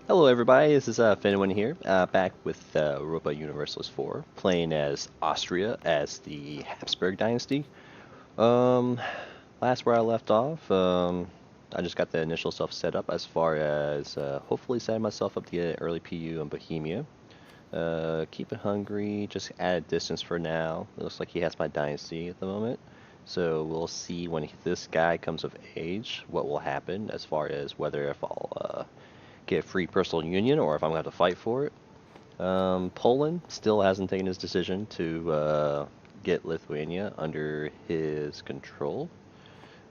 Hello everybody, this is Finwin here, back with Europa Universalis IV, playing as Austria as the Habsburg dynasty. Um, Last where I left off, I just got the initial stuff set up as far as hopefully setting myself up to get early PU in Bohemia. Keep it hungry, just add distance for now. It looks like he has my dynasty at the moment. So we'll see when this guy comes of age, what will happen as far as whether if I'll get free personal union or if I'm going to have to fight for it. Poland still hasn't taken his decision to get Lithuania under his control.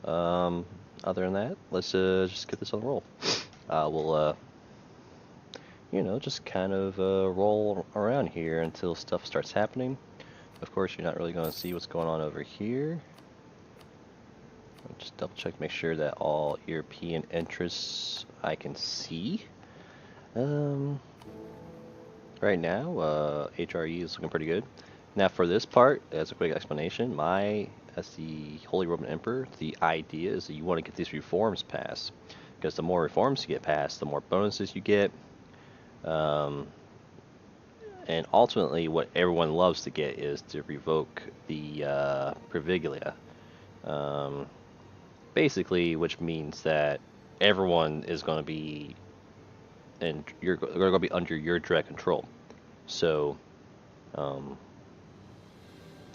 Um, Other than that, let's just get this on the roll. We'll just kind of roll around here until stuff starts happening. Of course, you're not really going to see what's going on over here. I'll just double check, make sure that all European interests I can see. Right now, HRE is looking pretty good. Now for this part, as a quick explanation, as the Holy Roman Emperor, the idea is that you want to get these reforms passed. Because the more reforms you get passed, the more bonuses you get. Um, and ultimately, what everyone loves to get is to revoke the privilegia. Um, Basically, which means that everyone is going to be, and you're going to be under your direct control. So, um,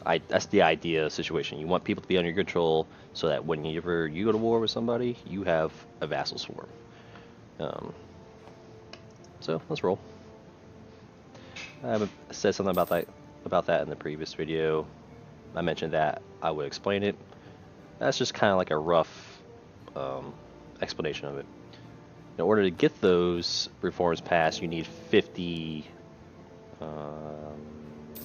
that's the idea situation. You want people to be under your control so that whenever you go to war with somebody, you have a vassal swarm. So let's roll. I said something about that in the previous video. I mentioned that I would explain it. That's just kind of like a rough explanation of it. In order to get those reforms passed, you need 50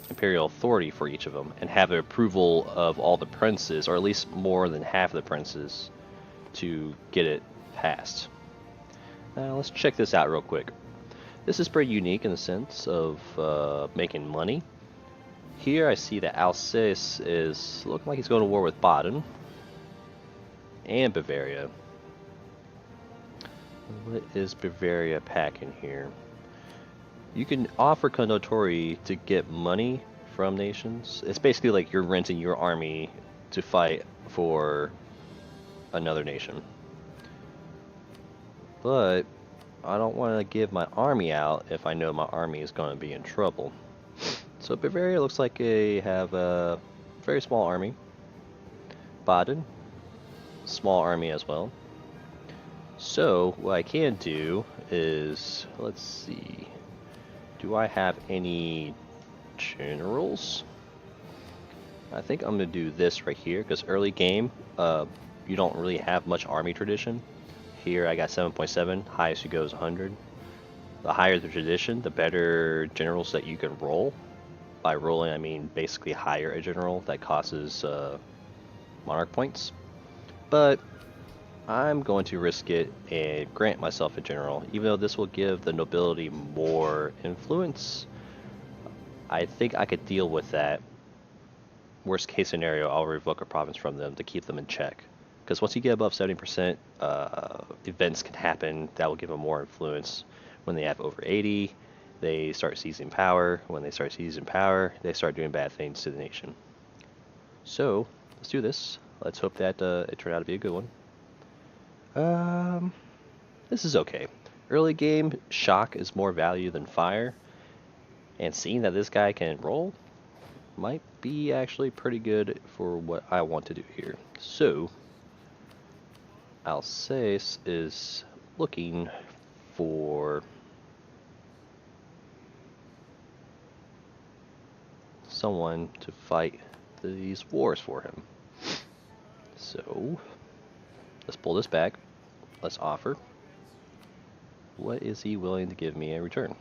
imperial authority for each of them, and have the approval of all the princes, or at least more than half of the princes, to get it passed. Now let's check this out real quick. This is pretty unique in the sense of making money. Here I see that Alsace is looking like he's going to war with Baden and Bavaria. What is Bavaria packing here? You can offer condotori to get money from nations. It's basically like you're renting your army to fight for another nation. But I don't want to give my army out if I know my army is going to be in trouble. So Bavaria looks like they have a very small army. Baden, small army as well. So what I can do is, let's see, do I have any generals? I think I'm going to do this right here, because early game, you don't really have much army tradition. Here I got 7.7, highest you go is 100. The higher the tradition, the better generals that you can roll. By rolling, I mean basically hire a general that costs monarch points. But I'm going to risk it and grant myself a general, even though this will give the nobility more influence. I think I could deal with that. Worst case scenario, I'll revoke a province from them to keep them in check. Because once you get above 70%, events can happen that will give them more influence. When they have over 80, they start seizing power. When they start seizing power, they start doing bad things to the nation. So, let's do this. Let's hope that it turned out to be a good one. This is okay. Early game, shock is more value than fire. And seeing that this guy can roll might be actually pretty good for what I want to do here. So, Alsace is looking for someone to fight these wars for him. So, let's pull this back. Let's offer. What is he willing to give me in return?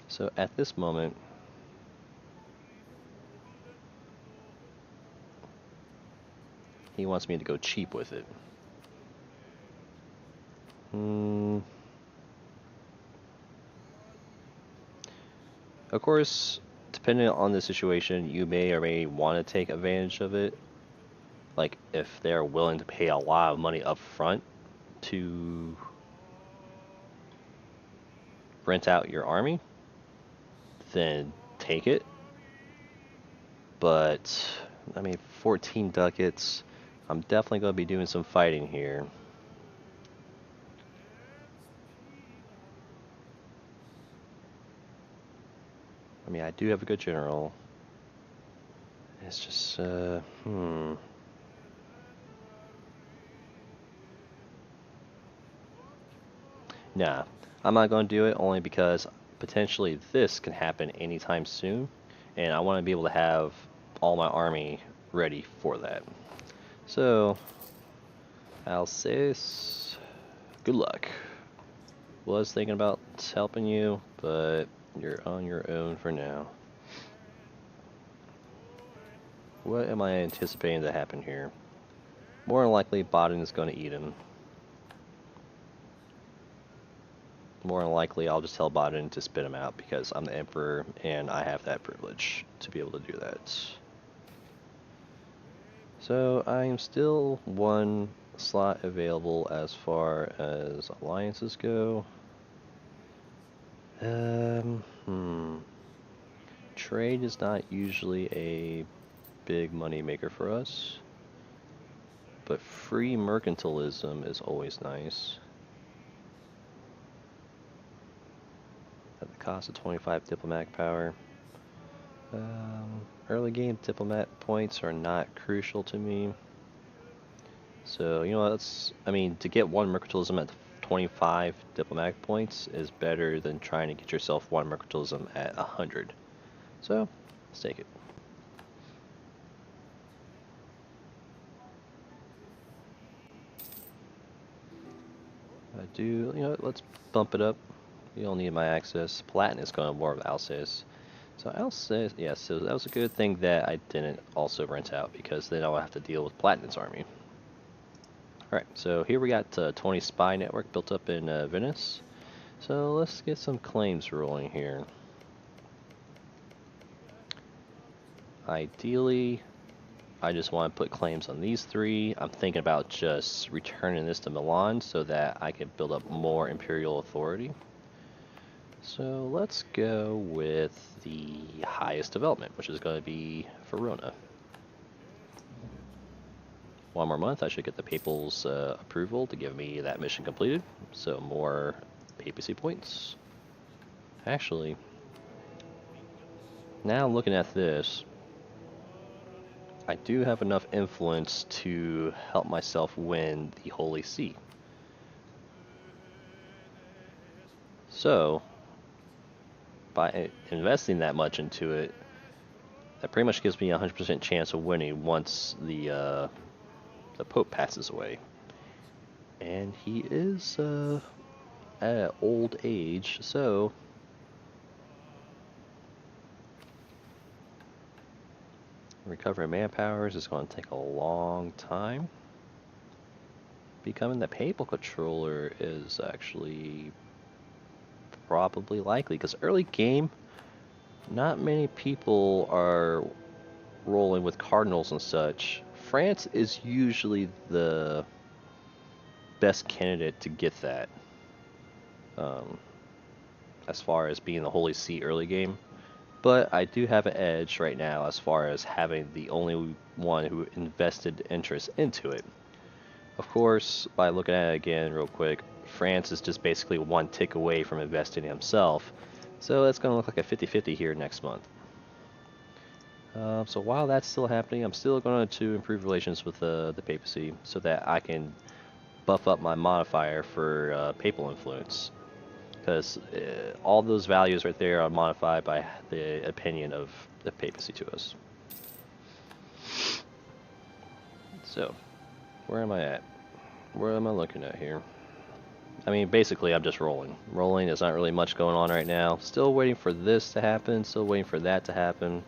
So at this moment, he wants me to go cheap with it. Of course, depending on the situation, you may or may want to take advantage of it. Like if they're willing to pay a lot of money up front to rent out your army, then take it. But, I mean, 14 ducats, I'm definitely going to be doing some fighting here. I mean, I do have a good general. It's just, Nah, I'm not going to do it only because potentially this can happen anytime soon, and I want to be able to have all my army ready for that. So, Alsace, good luck. Was thinking about helping you, but you're on your own for now. What am I anticipating to happen here? More than likely, Baden is going to eat him. More than likely, I'll just tell Baden to spit him out because I'm the Emperor and I have that privilege to be able to do that. So I am still one slot available as far as alliances go. Trade is not usually a big money maker for us, but free mercantilism is always nice. At the cost of 25 diplomatic power. Early game diplomat points are not crucial to me. So, you know, to get one mercantilism at 25 diplomatic points is better than trying to get yourself one mercantilism at 100. So, let's take it. Let's bump it up. You don't need my access. Platin is going to war with Alsace. So Alsace, yeah, so that was a good thing that I didn't also rent out, because then I'll have to deal with Platinum's army. Alright, so here we got 20 spy network built up in Venice. So let's get some claims rolling here. Ideally, I just want to put claims on these three. I'm thinking about just returning this to Milan so that I can build up more imperial authority. So let's go with the highest development, which is going to be Verona. One more month, I should get the Papal's approval to give me that mission completed. So more papacy points. Actually, now looking at this, I do have enough influence to help myself win the Holy See. So, by investing that much into it, that pretty much gives me a 100% chance of winning once the Pope passes away. And he is at old age, so recovering manpowers is going to take a long time. Becoming the Papal controller is actually probably likely, because early game, not many people are rolling with cardinals and such. France is usually the best candidate to get that, as far as being the Holy See early game. But I do have an edge right now as far as having the only one who invested interest into it. Of course, by looking at it again real quick, France is just basically one tick away from investing himself. So it's going to look like a 50-50 here next month. So while that's still happening, I'm still going to improve relations with the papacy so that I can buff up my modifier for papal influence. Because all those values right there are modified by the opinion of the papacy to us. So, where am I at? Where am I looking at here? I mean, basically, I'm just rolling. Rolling, there's not really much going on right now. Still waiting for this to happen, still waiting for that to happen.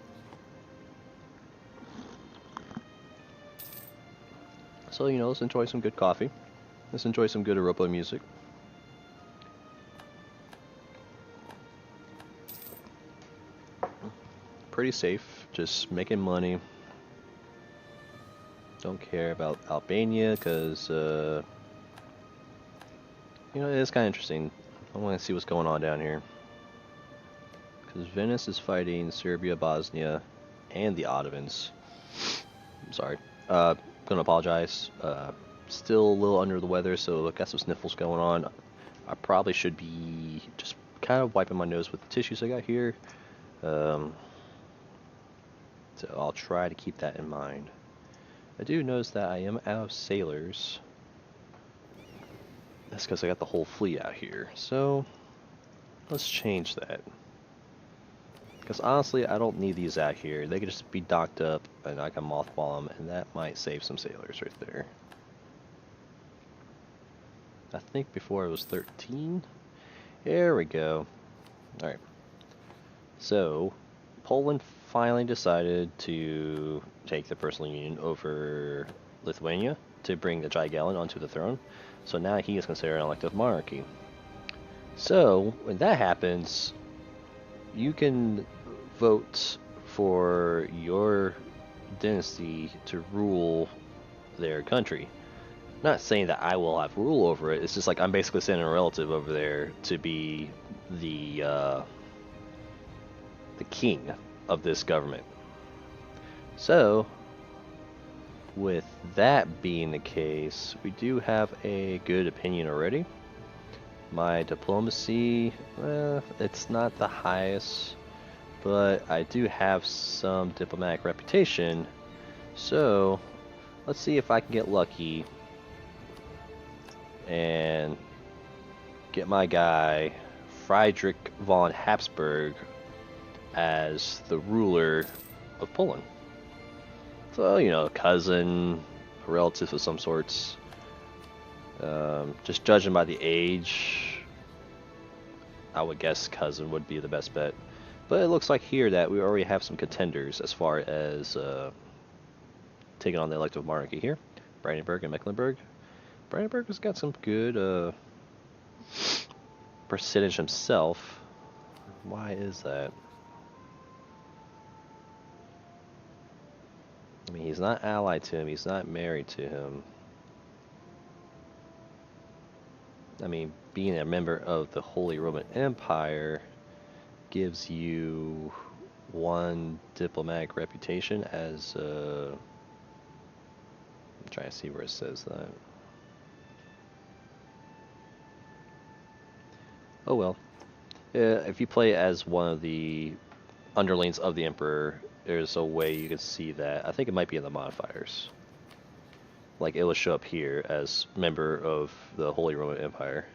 So, let's enjoy some good coffee. Let's enjoy some good Europa music. Pretty safe, just making money. Don't care about Albania, because, it is kind of interesting. I want to see what's going on down here. Because Venice is fighting Serbia, Bosnia, and the Ottomans. I'm sorry. Gonna apologize. Still a little under the weather, so I've got some sniffles going on. I probably should be just kind of wiping my nose with the tissues I got here. So I'll try to keep that in mind. I do notice that I am out of sailors. That's because I got the whole fleet out here. So let's change that. Because honestly, I don't need these out here. They could just be docked up and I can mothball them, and that might save some sailors right there. I think before it was 13. There we go. Alright. So, Poland finally decided to take the personal union over Lithuania to bring the Jigellon onto the throne. So now he is considered an elective monarchy. So, when that happens, you can vote for your dynasty to rule their country. Not saying that I will have rule over it, it's just like I'm basically sending a relative over there to be the king of this government. So, with that being the case, we do have a good opinion already. My diplomacy, it's not the highest, but I do have some diplomatic reputation. So, let's see if I can get lucky and get my guy Friedrich von Habsburg as the ruler of Poland. So, you know, cousin, relative of some sorts. Just judging by the age, I would guess cousin would be the best bet. But it looks like here that we already have some contenders as far as taking on the elective monarchy here. Brandenburg and Mecklenburg. Brandenburg has got some good percentage himself. Why is that? I mean, he's not allied to him. He's not married to him. I mean, being a member of the Holy Roman Empire gives you one diplomatic reputation as I'm trying to see where it says that. Oh well. If you play as one of the underlings of the Emperor, there's a way you can see that. I think it might be in the modifiers. Like, it will show up here as member of the Holy Roman Empire.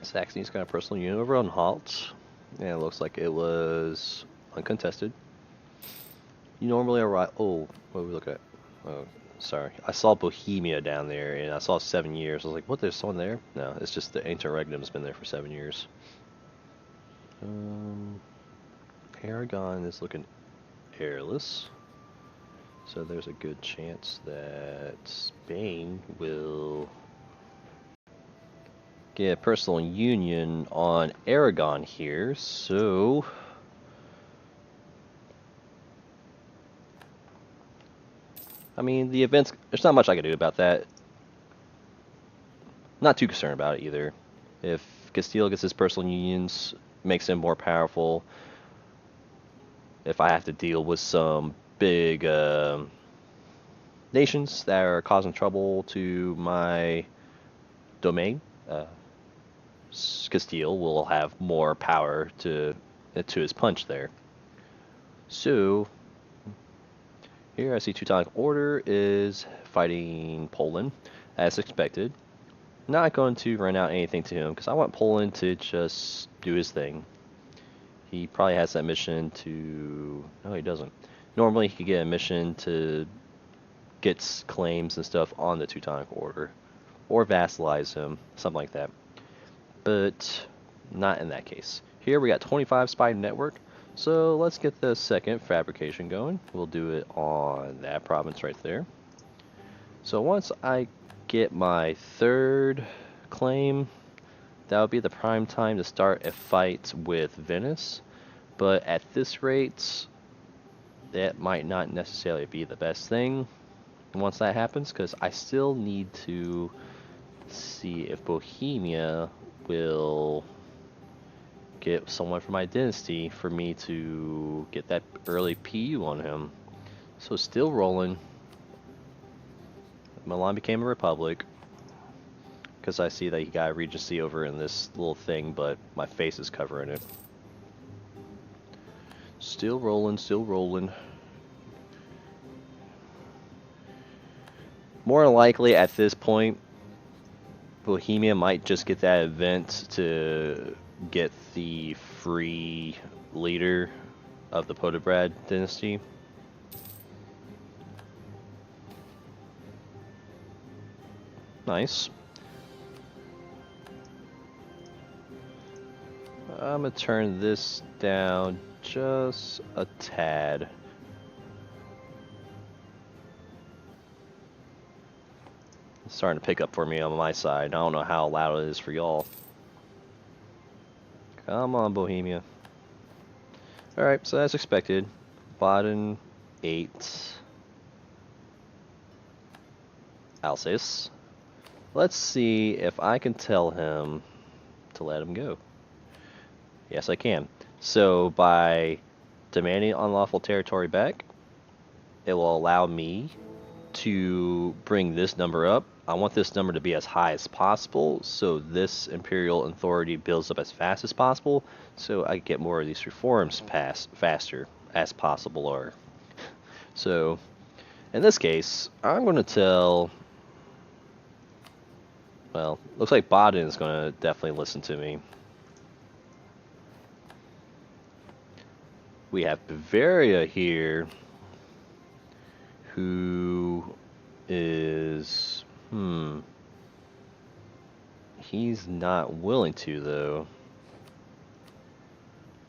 Saxony's got a personal unit over on Halt. And it looks like it was uncontested. You normally arrive... Oh, what are we looking at? Oh, sorry. I saw Bohemia down there, and I saw 7 years. I was like, what, there's someone there? No, it's just the Interregnum's been there for 7 years. Aragon is looking airless. So there's a good chance that Spain will get a personal union on Aragon here. So I mean, the events, there's not much I can do about that. Not too concerned about it either. If Castile gets his personal unions, makes him more powerful. If I have to deal with some big nations that are causing trouble to my domain, Castile will have more power to his punch there. So here I see Teutonic Order is fighting Poland as expected. Not going to run out anything to him because I want Poland to just do his thing. He probably has that mission to... No, he doesn't. Normally he could get a mission to get claims and stuff on the Teutonic Order. Or vassalize him, something like that. But not in that case. Here we got 25 spy network. So let's get the second fabrication going. We'll do it on that province right there. So once I get my third claim, that would be the prime time to start a fight with Venice. But at this rate, that might not necessarily be the best thing once that happens, because I still need to see if Bohemia will get someone from my dynasty for me to get that early PU on him. So still rolling. Milan became a republic because I see that he got a regency over in this little thing, but my face is covering it. Still rolling, still rolling. More likely at this point, Bohemia might just get that event to get the free leader of the Podobrad dynasty. Nice. I'm gonna turn this down just a tad. It's starting to pick up for me on my side. I don't know how loud it is for y'all. Come on, Bohemia. Alright, so as expected, Baden 8. Alsace. Let's see if I can tell him to let him go. Yes, I can. So by demanding unlawful territory back, it will allow me to bring this number up. I want this number to be as high as possible, so this imperial authority builds up as fast as possible, so I get more of these reforms passed faster as possible. Or so, in this case, I'm going to tell. Well, looks like Baden is going to definitely listen to me. We have Bavaria here, who is, he's not willing to, though.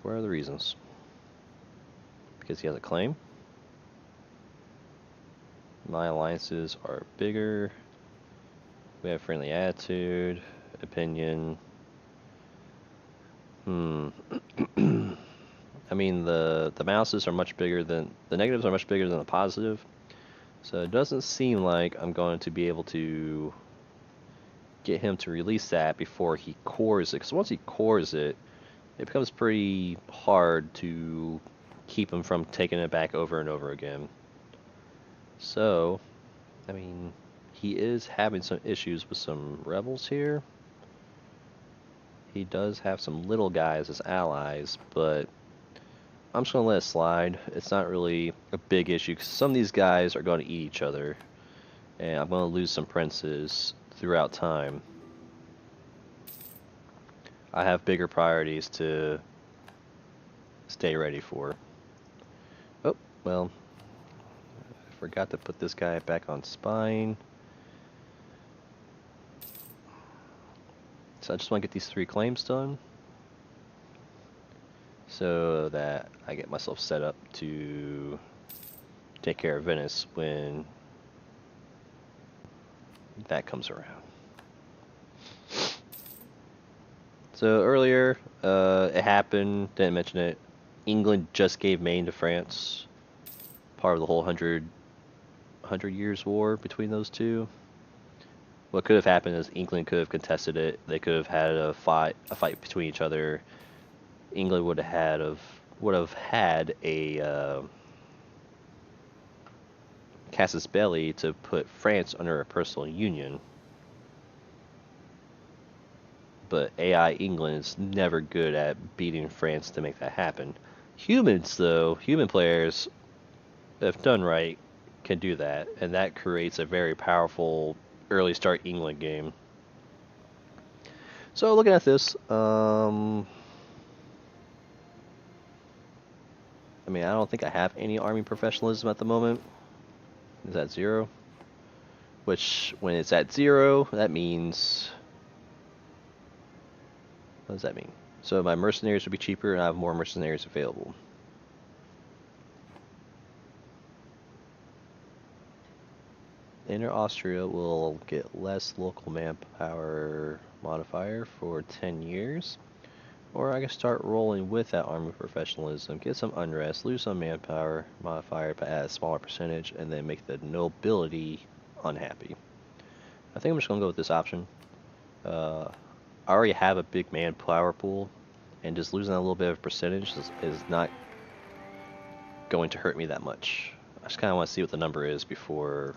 What are the reasons? Because he has a claim? My alliances are bigger. We have friendly attitude, opinion. I mean, the mouses are much bigger than, the negatives are much bigger than the positive. So it doesn't seem like I'm going to be able to get him to release that before he cores it. Because once he cores it, it becomes pretty hard to keep him from taking it back over and over again. So, I mean, he is having some issues with some rebels here. He does have some little guys as allies, but I'm just going to let it slide. It's not really a big issue because some of these guys are going to eat each other, and I'm going to lose some princes throughout time. I have bigger priorities to stay ready for. Oh, well, I forgot to put this guy back on spine. So I just want to get these 3 claims done, so that I get myself set up to take care of Venice when that comes around. So earlier, it happened, didn't mention it, England just gave Maine to France, part of the whole 100 years war between those two. What could have happened is England could have contested it, they could have had a fight between each other. England would have had a casus belli to put France under a personal union. But AI England is never good at beating France to make that happen. Humans, though, human players, if done right, can do that, and that creates a very powerful early start England game. So looking at this, I mean, I don't think I have any army professionalism at the moment. Is that 0? Which, when it's at 0, that means... What does that mean? So my mercenaries would be cheaper and I have more mercenaries available. Inner Austria will get less local manpower modifier for 10 years. Or I can start rolling with that army professionalism, get some unrest, lose some manpower modifier, but add a smaller percentage, and then make the nobility unhappy. I think I'm just going to go with this option. I already have a big manpower pool, and just losing a little bit of percentage is not going to hurt me that much. I just kind of want to see what the number is before.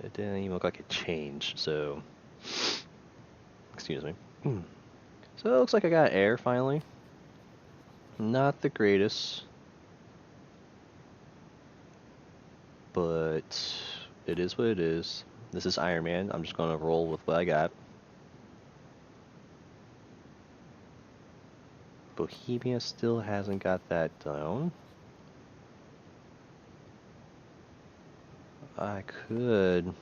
It didn't even look like it changed, so excuse me. So it looks like I got air finally. Not the greatest, but it is what it is. This is Iron Man. I'm just gonna roll with what I got. Bohemia still hasn't got that down. I could.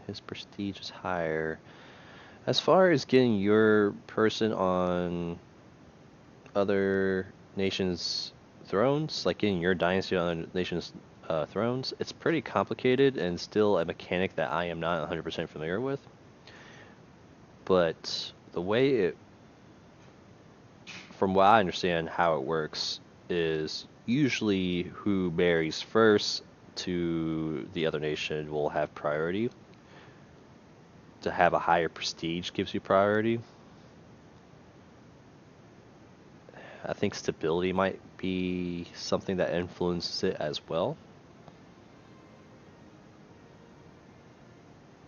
His prestige is higher. As far as getting your person on other nations' thrones, like getting your dynasty on other nations' thrones, it's pretty complicated and still a mechanic that I am not 100% familiar with. But the way it, from what I understand, how it works is usually who marries first to the other nation will have priority. To have a higher prestige gives you priority. I think stability might be something that influences it as well.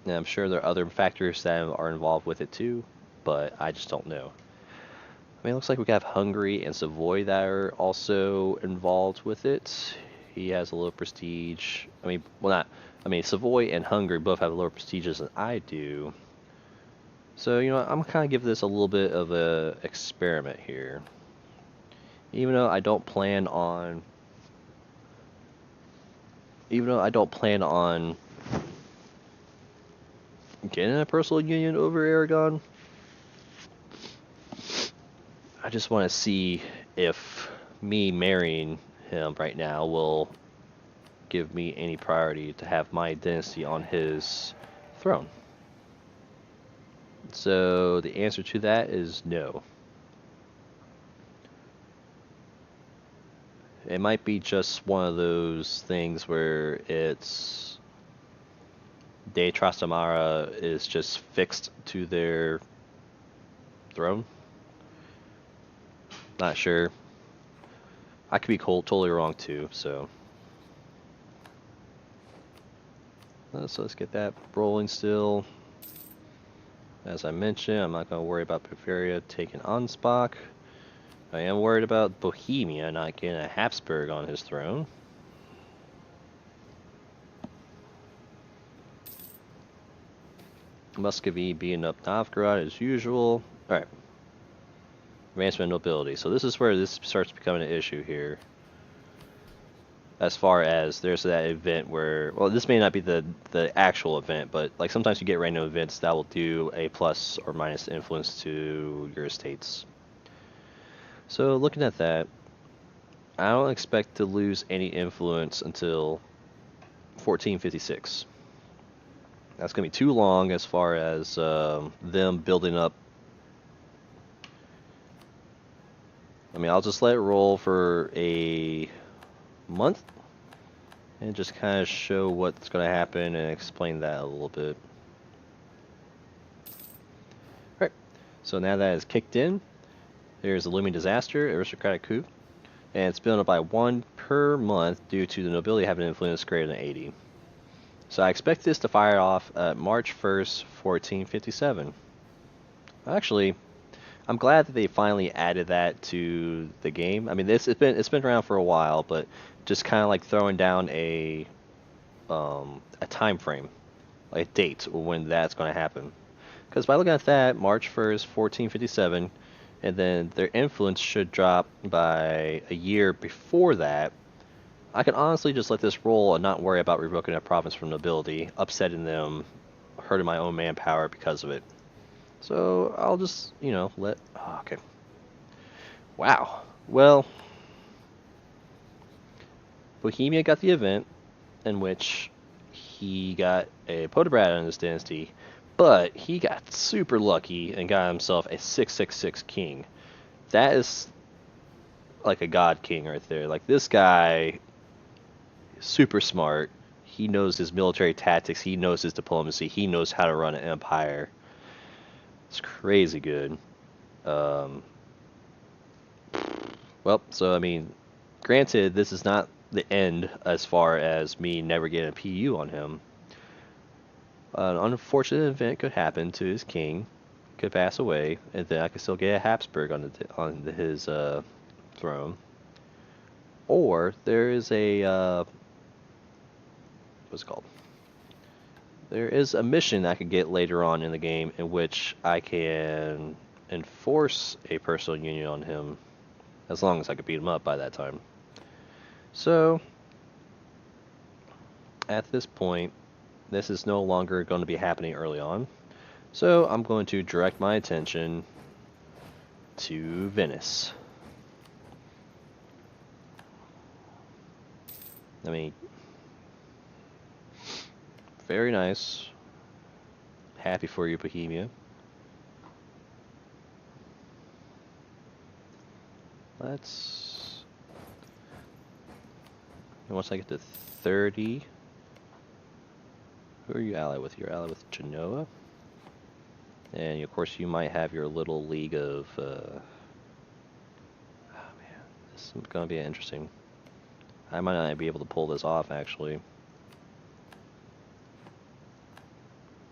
And I'm sure there are other factors that are involved with it too, but I just don't know. I mean, it looks like we have Hungary and Savoy that are also involved with it. He has a low prestige. I mean, well, not. I mean, Savoy and Hungary both have lower prestiges than I do. So, you know, I'm kind of give this a little bit of a experiment here. Even though I don't plan on getting a personal union over Aragon, I just want to see if me marrying him right now will give me any priority to have my dynasty on his throne. So the answer to that is no. It might be just one of those things where it's De Trastamara is just fixed to their throne. Not sure. I could be totally wrong too, so. So let's get that rolling still. As I mentioned, I'm not going to worry about Bavaria taking Ansbach. I am worried about Bohemia not getting a Habsburg on his throne. Muscovy being up Novgorod as usual. Alright. Advancement nobility. So this is where this starts becoming an issue here. As far as there's that event where, well, this may not be the actual event, but like sometimes you get random events that will do a plus or minus influence to your estates. So looking at that, I don't expect to lose any influence until 1456. That's going to be too long as far as them building up. I mean, I'll just let it roll for a month and just kind of show what's going to happen and explain that a little bit. Alright, so now that is kicked in, there's a looming disaster, aristocratic coup, and it's built up by 1 per month due to the nobility having an influence greater than 80. So I expect this to fire off March 1st, 1457. Actually, I'm glad that they finally added that to the game. I mean, it's been around for a while, but just kind of like throwing down a time frame, like a date when that's going to happen. Because by looking at that, March 1st, 1457, and then their influence should drop by a year before that. I can honestly just let this roll and not worry about revoking a province from nobility, upsetting them, hurting my own manpower because of it. So I'll just, you know, okay. Wow. Well, Bohemia got the event in which he got a Podebrat in his dynasty, but he got super lucky and got himself a 666 king. That is like a god king right there. Like this guy, super smart. He knows his military tactics. He knows his diplomacy. He knows how to run an empire. It's crazy good. Um, well, so I mean, granted, this is not the end as far as me never getting a PU on him. An unfortunate event could happen to his king, could pass away, and then I could still get a Habsburg on his throne. Or there is a what's it called? There is a mission I could get later on in the game in which I can enforce a personal union on him, as long as I could beat him up by that time. So, at this point, this is no longer going to be happening early on. So, I'm going to direct my attention to Venice. I mean, very nice. Happy for you, Bohemia. Let's... Once I get to 30... Who are you allied with? You're allied with Genoa? And of course you might have your little league of... Oh man, this is going to be interesting. I might not be able to pull this off, actually.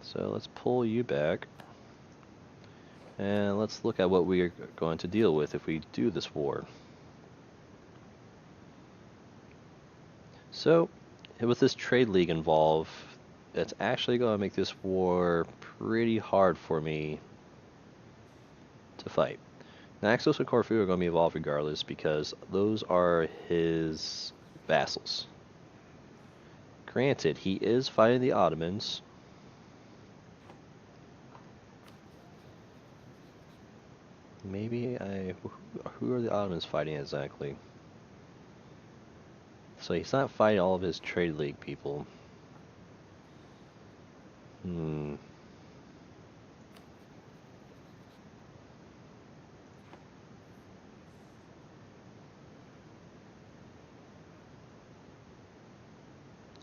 So let's pull you back. And let's look at what we are going to deal with if we do this war. So, with this trade league involved, it's actually going to make this war pretty hard for me to fight. Naxos and Corfu are going to be involved regardless because those are his vassals. Granted, he is fighting the Ottomans. Maybe who are the Ottomans fighting exactly? So he's not fighting all of his trade league people.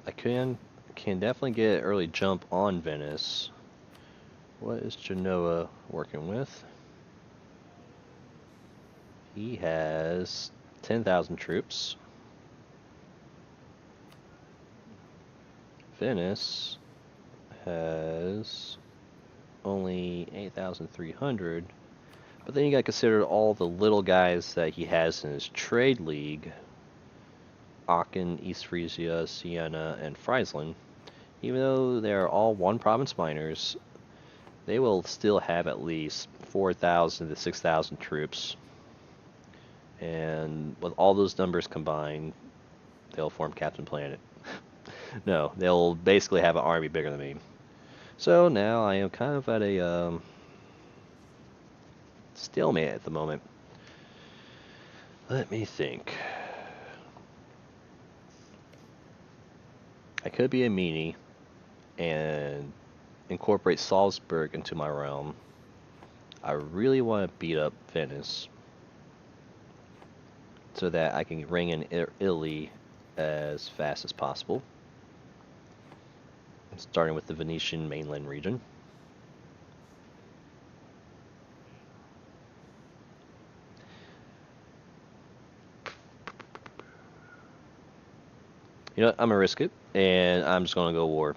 I can definitely get an early jump on Venice. What is Genoa working with? He has 10,000 troops. Venice has only 8,300. But then you gotta consider all the little guys that he has in his trade league. Aachen, East Frisia, Siena, and Friesland. Even though they are all one province minors, they will still have at least 4,000 to 6,000 troops. And with all those numbers combined, they'll form Captain Planet. No, they'll basically have an army bigger than me. So now I am kind of at a stalemate at the moment. Let me think. I could be a meanie and incorporate Salzburg into my realm. I really want to beat up Venice so that I can ring in Italy as fast as possible. Starting with the Venetian mainland region. You know what, I'm gonna risk it, and I'm just gonna go war.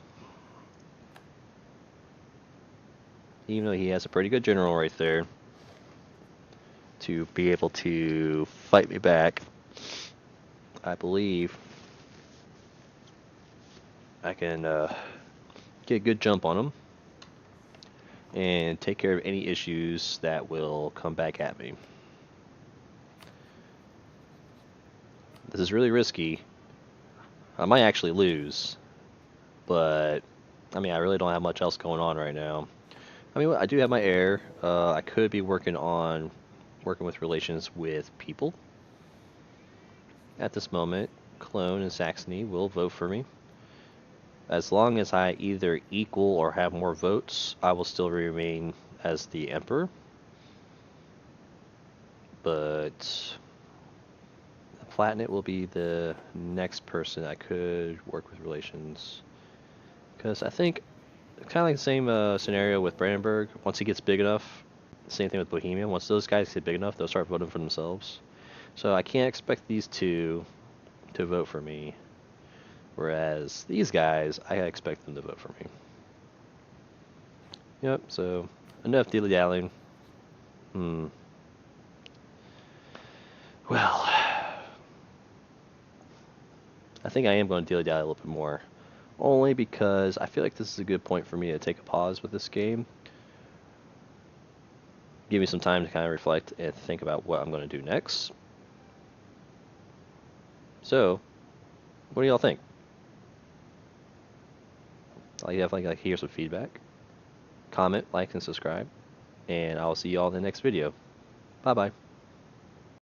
Even though he has a pretty good general right there to be able to fight me back, I believe I can get a good jump on him and take care of any issues that will come back at me. This is really risky. I might actually lose, but I mean, I really don't have much else going on right now. I mean, I do have my heir. I could be working with relations with people. At this moment, Cologne and Saxony will vote for me. As long as I either equal or have more votes, I will still remain as the emperor. But Palatinate will be the next person I could work with relations. Because I think, kind of like the same scenario with Brandenburg, once he gets big enough, same thing with Bohemia, once those guys get big enough, they'll start voting for themselves. So I can't expect these two to vote for me, whereas these guys, I expect them to vote for me. Yep, so enough dilly-dallying. Well, I think I am going to dilly-dally a little bit more. Only because I feel like this is a good point for me to take a pause with this game. Give me some time to kind of reflect and think about what I'm going to do next. So, what do y'all think? I'll definitely hear some feedback. Comment, like, and subscribe. And I'll see y'all in the next video. Bye-bye.